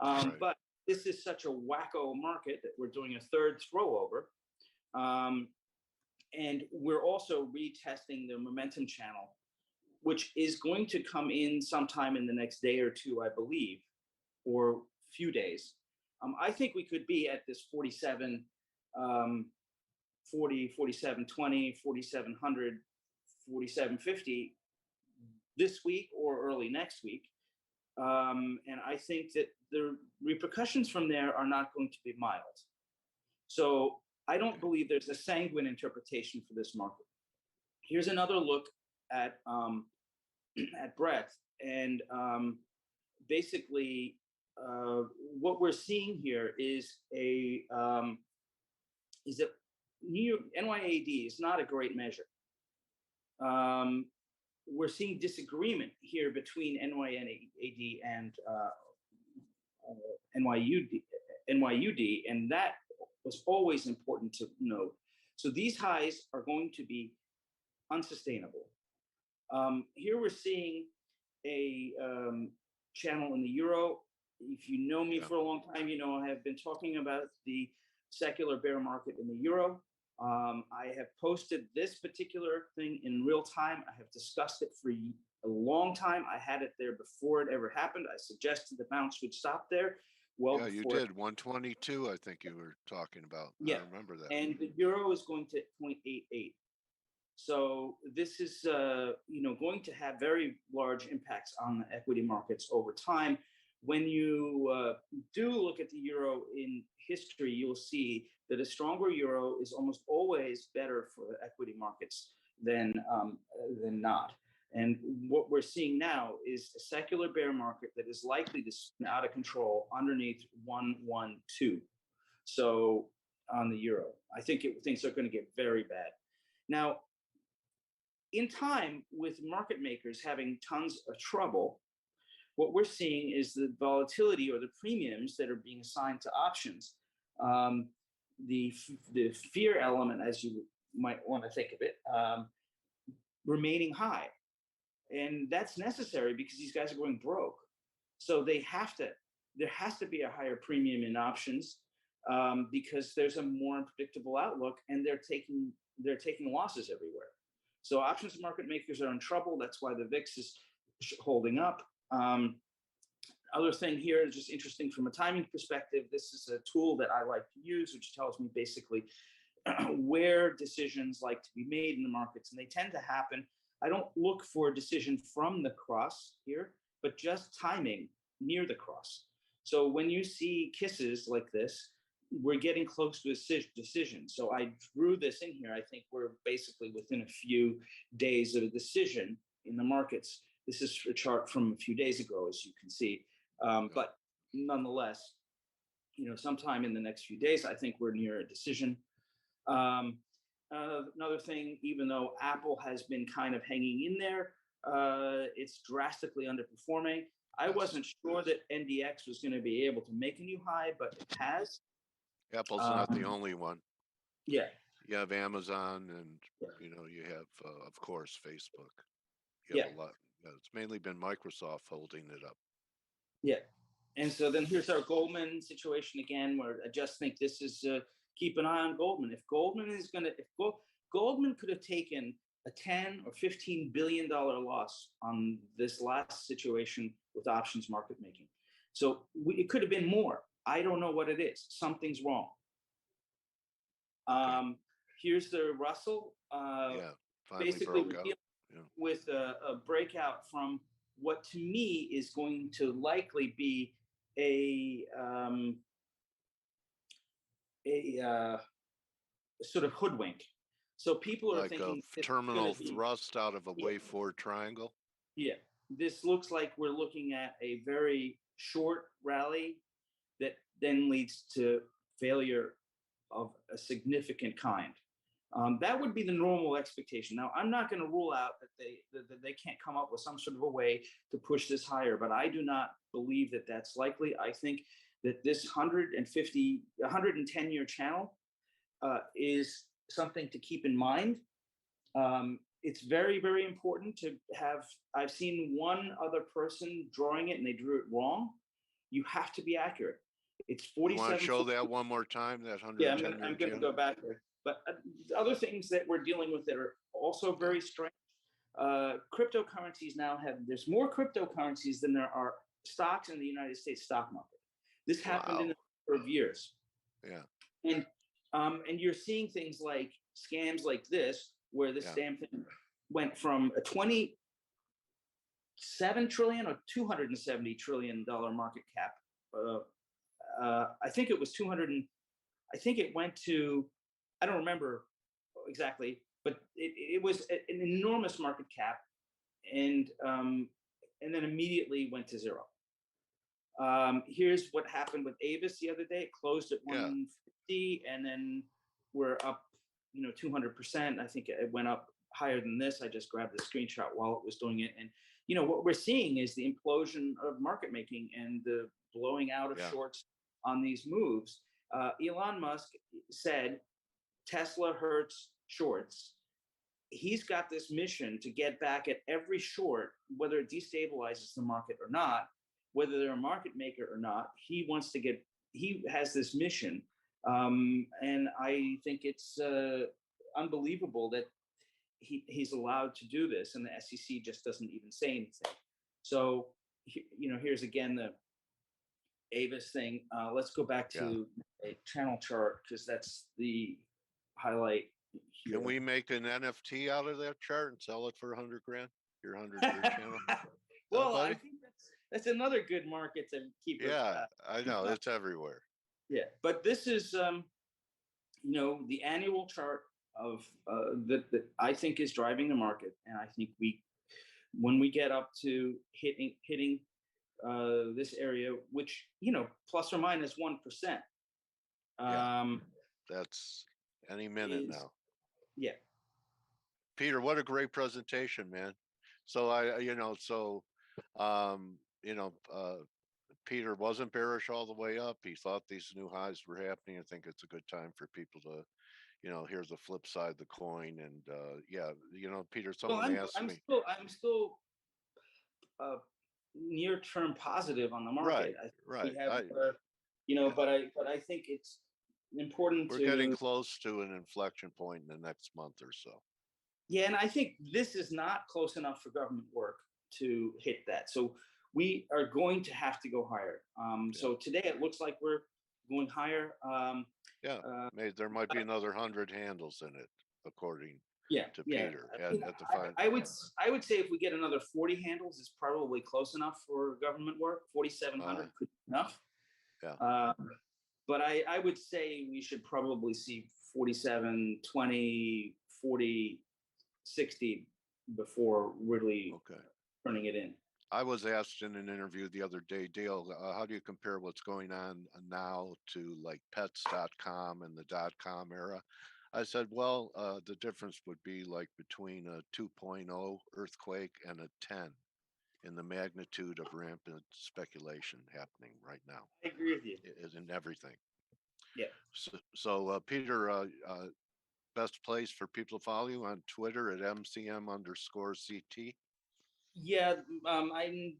But this is such a wacko market that we're doing a third throwover. And we're also retesting the momentum channel, which is going to come in sometime in the next day or two, I believe, or few days. I think we could be at this 47, 40, 47.20, 4,700, 47.50 this week or early next week. And I think that the repercussions from there are not going to be mild. So I don't believe there's a sanguine interpretation for this market. Here's another look at breadth, and basically what we're seeing here is that NYAD is not a great measure. We're seeing disagreement here between NYAD and NYUD, and that was always important to note. So these highs are going to be unsustainable. Here we're seeing a channel in the euro if you know me for a long time, you know I have been talking about the secular bear market in the euro. I have posted this particular thing in real time. I have discussed it for a long time. I had it there before it ever happened. I suggested the bounce would stop there. Well, yeah, you did 122. I think you were talking about. Yeah, I remember that. And the euro is going to 0.88. So this is, going to have very large impacts on the equity markets over time. When you do look at the euro in history, you'll see that a stronger euro is almost always better for the equity markets than not. And what we're seeing now is a secular bear market that is likely to spin out of control underneath 112. So on the euro, I think things are going to get very bad. Now, in time, with market makers having tons of trouble, what we're seeing is the volatility or the premiums that are being assigned to options, the fear element, as you might want to think of it, remaining high. And that's necessary because these guys are going broke. So there has to be a higher premium in options because there's a more unpredictable outlook, and they're taking losses everywhere. So options market makers are in trouble. That's why the VIX is holding up. Other thing here is just interesting from a timing perspective. This is a tool that I like to use, which tells me basically where decisions like to be made in the markets, and they tend to happen. I don't look for a decision from the cross here, but just timing near the cross. So when you see kisses like this, we're getting close to a decision. So I drew this in here. I think we're basically within a few days of a decision in the markets. This is a chart from a few days ago, as you can see. But nonetheless, sometime in the next few days, I think we're near a decision. Another thing, even though Apple has been kind of hanging in there, it's drastically underperforming. I wasn't sure that NDX was going to be able to make a new high, but it has. Apple's not the only one. Yeah. You have Amazon, and you have, of course, Facebook. You have a lot. It's mainly been Microsoft holding it up. Yeah. And so then here's our Goldman situation again, where I just think this is keep an eye on Goldman. If Goldman is going to, Goldman could have taken a 10 or $15 billion loss on this last situation with options market making. So it could have been more. I don't know what it is. Something's wrong. Here's the Russell. Basically, we're dealing with a breakout from what to me is going to likely be a sort of hoodwink. So people are thinking like a terminal thrust out of a wave forward triangle. Yeah, this looks like we're looking at a very short rally that then leads to failure of a significant kind. That would be the normal expectation. Now, I'm not going to rule out that they can't come up with some sort of a way to push this higher, but I do not believe that that's likely. I think that this 110-year channel is something to keep in mind. It's very, very important to have. I've seen one other person drawing it and they drew it wrong. You have to be accurate. It's 47. You want to show that one more time? That 110-year I'm going to go back there. But other things that we're dealing with that are also very strange. Cryptocurrencies now there's more cryptocurrencies than there are stocks in the United States stock market. This happened in a number of years. Yeah. And you're seeing things like scams like this, where this damn thing went from a $27 trillion or $270 trillion market cap. I think it was 200. I think it went to, I don't remember exactly, but it was an enormous market cap, and then immediately went to zero. Here's what happened with Avis the other day. It closed at 150, and then we're up, 200%. I think it went up higher than this. I just grabbed the screenshot while it was doing it, and what we're seeing is the implosion of market making and the blowing out of shorts on these moves. Elon Musk said Tesla hurts shorts. He's got this mission to get back at every short, whether it destabilizes the market or not, whether they're a market maker or not. He has this mission. And I think it's unbelievable that he's allowed to do this, and the SEC just doesn't even say anything. So, here's again the Avis thing. Let's go back to a channel chart, because that's the highlight here. Can we make an NFT out of that chart and sell it for 100 grand? Your 100-year channel? Well, I think that's another good market to keep. Yeah, I know, it's everywhere. Yeah, but this is the annual chart of that I think is driving the market, and I think when we get up to hitting this area, which plus or minus 1%. That's any minute now. Yeah. Peter, what a great presentation, man. So Peter wasn't bearish all the way up. He thought these new highs were happening. I think it's a good time for people to, here's the flip side of the coin. And Peter, someone asked me. I'm still near term positive on the market. Right. But I think it's important. We're getting close to an inflection point in the next month or so. Yeah, and I think this is not close enough for government work to hit that. So we are going to have to go higher. So today it looks like we're going higher. Maybe there might be another 100 handles in it, according to Peter. I would say if we get another 40 handles, it's probably close enough for government work. 4,700 could be enough. Yeah. But I would say we should probably see 47, 20, 40, 60 before really turning it in. I was asked in an interview the other day, Dale, how do you compare what's going on now to like pets.com and the .com era? I said, well, the difference would be like between a 2.0 earthquake and a 10 in the magnitude of rampant speculation happening right now. I agree with you. It is in everything. Yeah. So Peter, best place for people to follow you on Twitter at MCM_CT. Yeah, I'm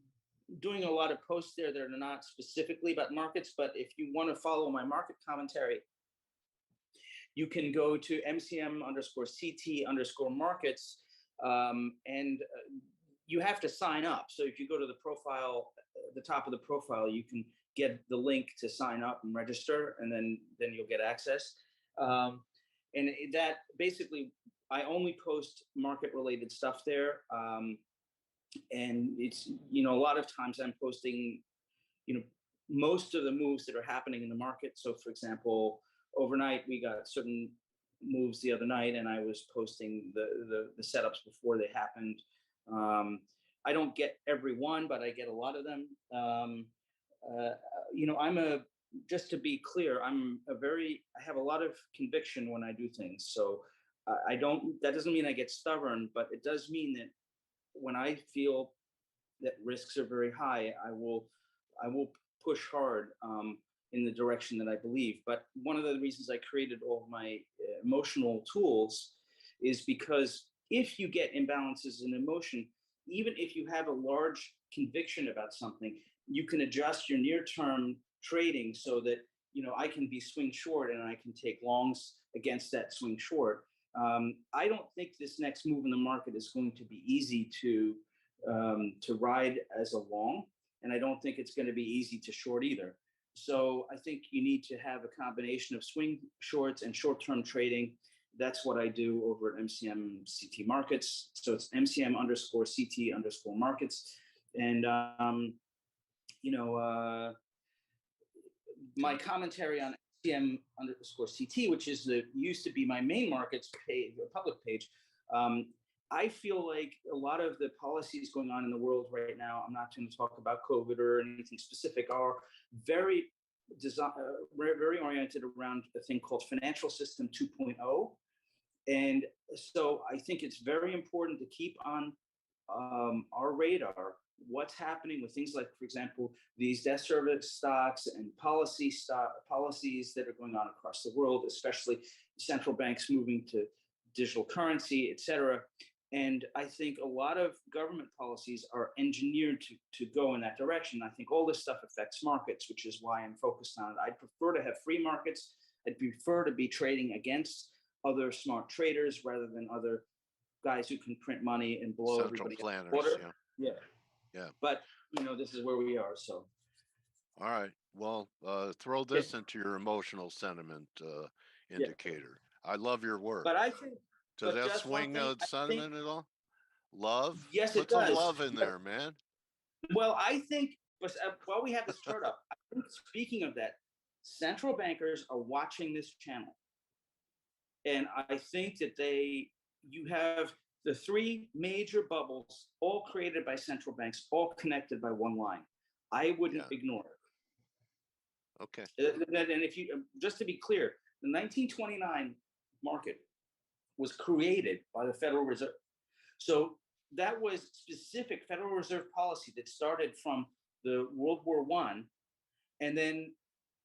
doing a lot of posts there that are not specifically about markets, but if you want to follow my market commentary, you can go to MCM_CT_markets, and you have to sign up. So if you go to the profile, the top of the profile, you can get the link to sign up and register, and then you'll get access. And that basically, I only post market related stuff there. And it's, a lot of times I'm posting, most of the moves that are happening in the market. So for example, overnight, we got certain moves the other night, and I was posting the setups before they happened. I don't get every one, but I get a lot of them. Just to be clear, I have a lot of conviction when I do things. So that doesn't mean I get stubborn, but it does mean that when I feel that risks are very high, I will push hard in the direction that I believe. But one of the reasons I created all of my emotional tools is because if you get imbalances in emotion, even if you have a large conviction about something, you can adjust your near-term trading so that I can be swing short and I can take longs against that swing short. I don't think this next move in the market is going to be easy to ride as a long, and I don't think it's going to be easy to short either. So I think you need to have a combination of swing shorts and short-term trading. That's what I do over at MCM CT Markets. So it's MCM_CT_markets, and my commentary on MCM_CT, which is used to be my main markets page, public page. I feel like a lot of the policies going on in the world right now, I'm not going to talk about COVID or anything specific, are very oriented around a thing called Financial System 2.0. And so I think it's very important to keep on our radar what's happening with things like, for example, these debt service stocks and policies that are going on across the world, especially central banks moving to digital currency, et cetera. And I think a lot of government policies are engineered to go in that direction. I think all this stuff affects markets, which is why I'm focused on it. I'd prefer to have free markets. I'd prefer to be trading against other smart traders rather than other guys who can print money and blow central everybody planners. Yeah. But this is where we are. So, all right. Well, throw this into your emotional sentiment indicator. I love your work. But I think, does that swing sentiment at all? Love? Yes, Put it does. some love in there, man. Well, I think, while we have this chart up, I think speaking of that, central bankers are watching this channel. And I think that you have the three major bubbles, all created by central banks, all connected by one line. I wouldn't ignore it. Okay. And if you, just to be clear, the 1929 market was created by the Federal Reserve. So that was specific Federal Reserve policy that started from the World War I. And then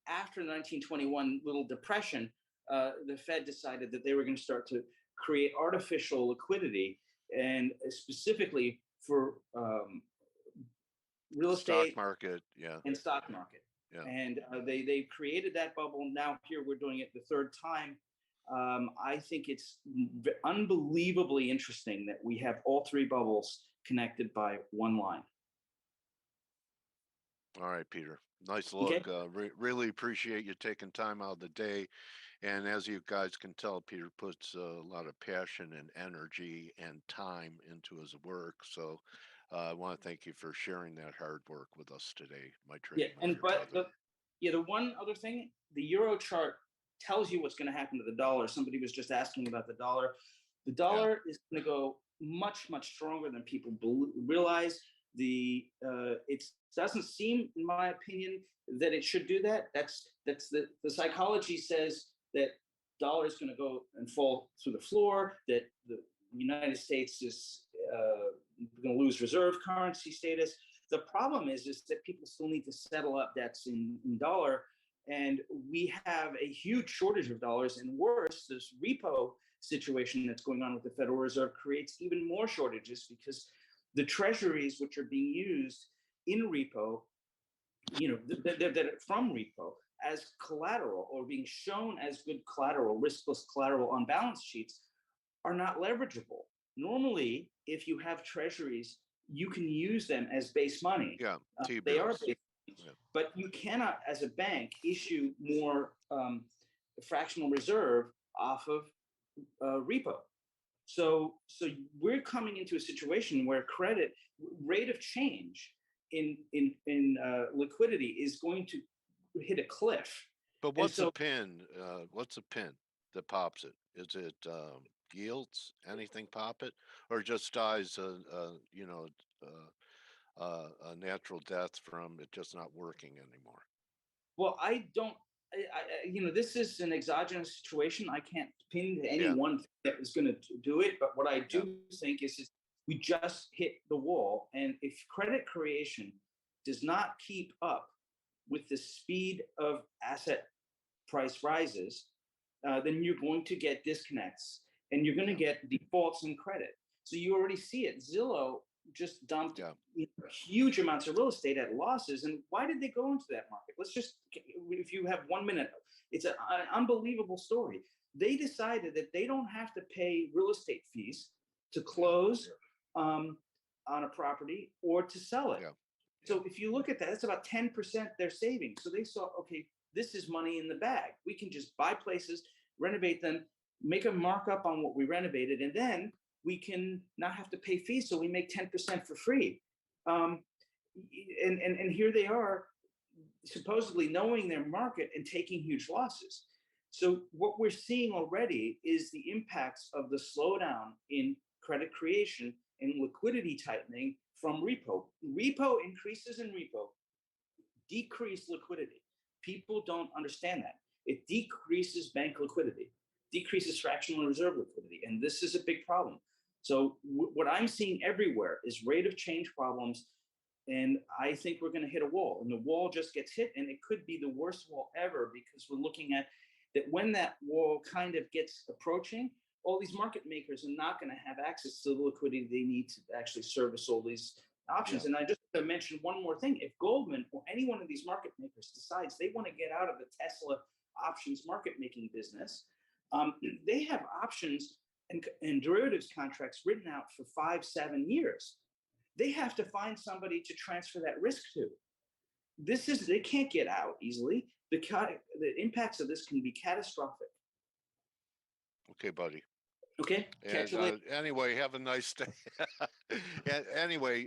after the 1921 little depression, the Fed decided that they were going to start to create artificial liquidity, and specifically for real estate, stock market, and stock market. Yeah. And they created that bubble. Now here we're doing it the third time. I think it's unbelievably interesting that we have all three bubbles connected by one line. All right, Peter. Nice look. Okay. Really appreciate you taking time out of the day. And as you guys can tell, Peter puts a lot of passion and energy and time into his work. So I want to thank you for sharing that hard work with us today. My trading. The one other thing, the Euro chart tells you what's going to happen to the dollar. Somebody was just asking about the dollar. The dollar is going to go much, much stronger than people realize. It doesn't seem, in my opinion, that it should do that. That's the psychology says that dollar is going to go and fall through the floor, that the United States is going to lose reserve currency status. The problem is that people still need to settle up debts in dollar, and we have a huge shortage of dollars. And worse, this repo situation that's going on with the Federal Reserve creates even more shortages, because the treasuries which are being used in repo, that from repo as collateral, or being shown as good collateral, riskless collateral on balance sheets, are not leverageable. Normally, if you have treasuries, you can use them as base money. Yeah, they are base money, but you cannot, as a bank, issue more fractional reserve off of repo. So we're coming into a situation where credit rate of change in liquidity is going to hit a cliff. But what's a pin? What's a pin that pops it? Is it yields? Anything pop it, or just dies a natural death from it just not working anymore? Well, I don't. This is an exogenous situation. I can't pin to any one thing that is going to do it. But what I do think is we just hit the wall. And if credit creation does not keep up with the speed of asset price rises, then you're going to get disconnects, and you're going to get defaults in credit. So you already see it. Zillow just dumped huge amounts of real estate at losses. And why did they go into that market? Let's just, if you have 1 minute, it's an unbelievable story. They decided that they don't have to pay real estate fees to close on a property or to sell it. So if you look at that, it's about 10% they're saving. So they saw, okay, this is money in the bag. We can just buy places, renovate them, make a markup on what we renovated, and then we can not have to pay fees, so we make 10% for free. And here they are, supposedly knowing their market and taking huge losses. So what we're seeing already is the impacts of the slowdown in credit creation and liquidity tightening from repo. Repo increases in repo decrease liquidity. People don't understand that. It decreases bank liquidity, decreases fractional reserve liquidity, and this is a big problem. So what I'm seeing everywhere is rate of change problems, and I think we're going to hit a wall, and the wall just gets hit, and it could be the worst wall ever, because we're looking at that when that wall kind of gets approaching, all these market makers are not going to have access to the liquidity they need to actually service all these options. And I just want to mention one more thing. If Goldman or any one of these market makers decides they want to get out of the Tesla options market making business, they have options and derivatives contracts written out for 5-7 years. They have to find somebody to transfer that risk to. They can't get out easily. The impacts of this can be catastrophic. Okay, buddy. Okay. Catch you later. Anyway, have a nice day. Anyway,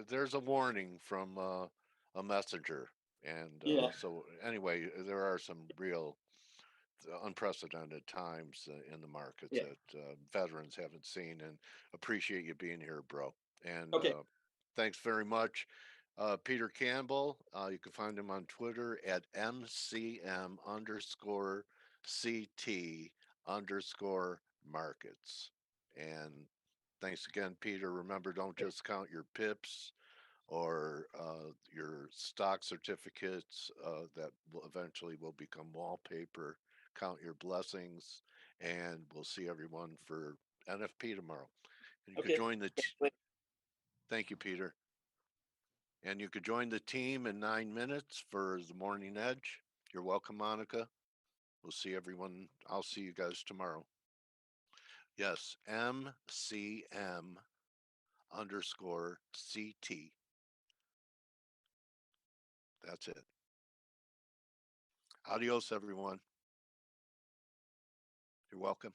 there's a warning from a messenger, and so anyway, there are some real unprecedented times in the markets that veterans haven't seen, and appreciate you being here, bro. And thanks very much. Peter Campbell, you can find him on Twitter at MCM_CT_markets. And thanks again, Peter. Remember, don't just count your pips or your stock certificates that will eventually will become wallpaper. Count your blessings, and we'll see everyone for NFP tomorrow. And you could join the thank you, Peter. And you could join the team in 9 minutes for the morning edge. You're welcome, Monica. We'll see everyone. I'll see you guys tomorrow. Yes, MCM_CT. That's it. Adios, everyone. You're welcome.